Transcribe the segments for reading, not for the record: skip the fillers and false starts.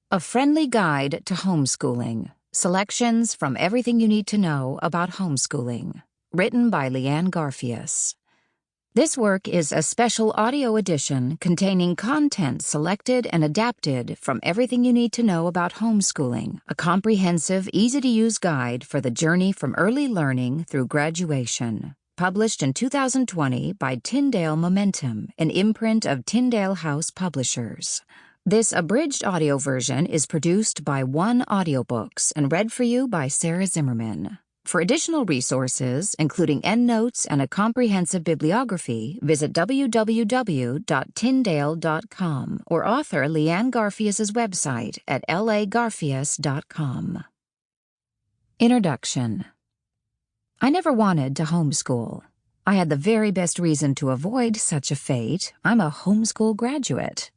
A Friendly Guide to Homeschooling. Selections from Everything You Need to Know About Homeschooling. Written by Lea Ann Garfias. This work is a special audio edition containing content selected and adapted from Everything You Need to Know About Homeschooling, a comprehensive, easy-to-use guide for the journey from early learning through graduation. Published in 2020 by Tyndale Momentum, an imprint of Tyndale House Publishers. This abridged audio version is produced by Audiobooks and read for you by Sarah Zimmerman. For additional resources, including endnotes and a comprehensive bibliography, visit www.tyndale.com or author Lea Ann Garfias' website at lagarfias.com. Introduction. I never wanted to homeschool. I had the very best reason to avoid such a fate. I'm a homeschool graduate.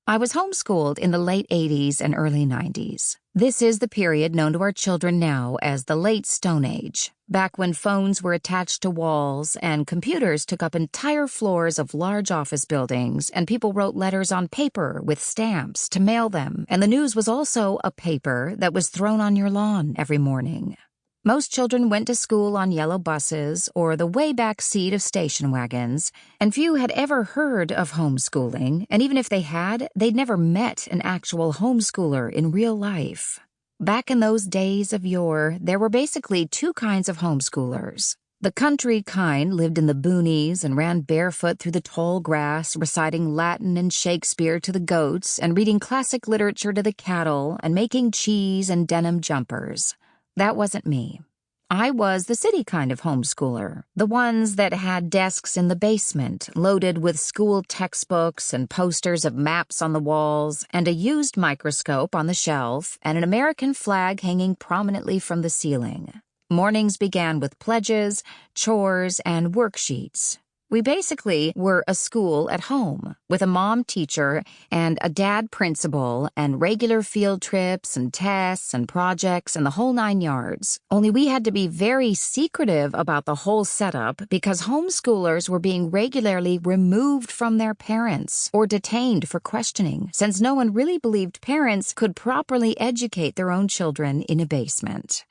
I was homeschooled in the late 80s and early 90s. This is the period known to our children now as the Late Stone Age, back when phones were attached to walls and computers took up entire floors of large office buildings and people wrote letters on paper with stamps to mail them, and the news was also a paper that was thrown on your lawn every morning. Most children went to school on yellow buses or the way back seat of station wagons, and few had ever heard of homeschooling, and even if they had, they'd never met an actual homeschooler in real life. Back in those days of yore, there were basically two kinds of homeschoolers. The country kind lived in the boonies and ran barefoot through the tall grass, reciting Latin and Shakespeare to the goats and reading classic literature to the cattle and making cheese and denim jumpers. That wasn't me. I was the city kind of homeschooler, the ones that had desks in the basement, loaded with school textbooks and posters of maps on the walls, and a used microscope on the shelf, and an American flag hanging prominently from the ceiling. Mornings began with pledges, chores, and worksheets. We basically were a school at home, with a mom teacher and a dad principal and regular field trips and tests and projects and the whole 9 yards. Only we had to be very secretive about the whole setup because homeschoolers were being regularly removed from their parents or detained for questioning, since no one really believed parents could properly educate their own children in a basement.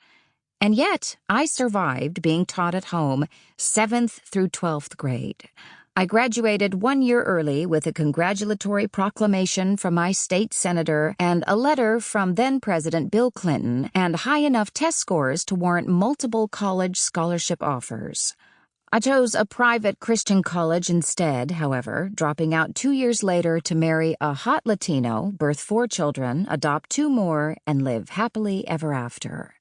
And yet, I survived being taught at home 7th through 12th grade. I graduated 1 year early with a congratulatory proclamation from my state senator and a letter from then-President Bill Clinton and high enough test scores to warrant multiple college scholarship offers. I chose a private Christian college instead, however, dropping out 2 years later to marry a hot Latino, birth 4 children, adopt 2 more, and live happily ever after.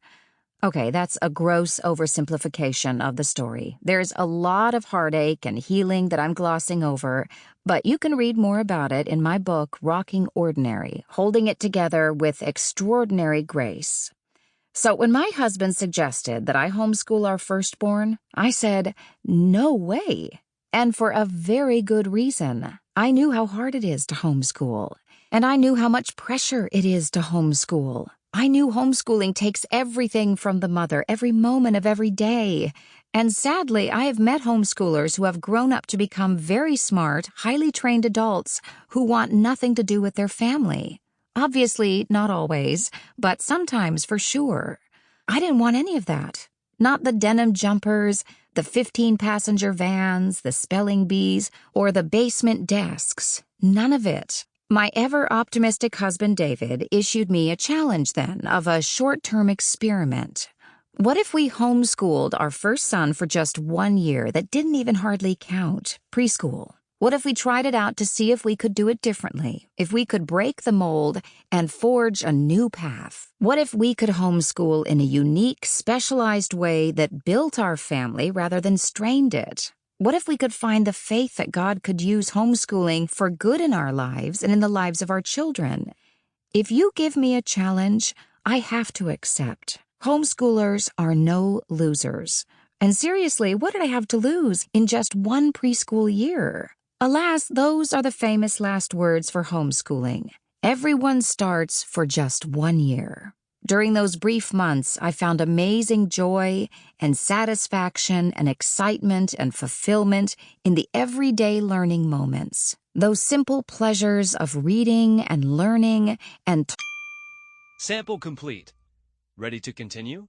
Okay, that's a gross oversimplification of the story. There's a lot of heartache and healing that I'm glossing over, but you can read more about it in my book, Rocking Ordinary, Holding It Together with Extraordinary Grace. So when my husband suggested that I homeschool our firstborn, I said, no way. And for a very good reason. I knew how hard it is to homeschool, and I knew how much pressure it is to homeschool. I knew homeschooling takes everything from the mother, every moment of every day. And sadly, I have met homeschoolers who have grown up to become very smart, highly trained adults who want nothing to do with their family. Obviously, not always, but sometimes for sure. I didn't want any of that. Not the denim jumpers, the 15-passenger vans, the spelling bees, or the basement desks. None of it. My ever-optimistic husband, David, issued me a challenge then of a short-term experiment. What if we homeschooled our first son for just 1 year that didn't even hardly count, preschool? What if we tried it out to see if we could do it differently, if we could break the mold and forge a new path? What if we could homeschool in a unique, specialized way that built our family rather than strained it? What if we could find the faith that God could use homeschooling for good in our lives and in the lives of our children? If you give me a challenge, I have to accept. Homeschoolers are no losers. And seriously, what did I have to lose in just 1 preschool year? Alas, those are the famous last words for homeschooling. Everyone starts for just 1 year. During those brief months, I found amazing joy and satisfaction and excitement and fulfillment in the everyday learning moments. Those simple pleasures of reading and learning and Sample complete. Ready to continue?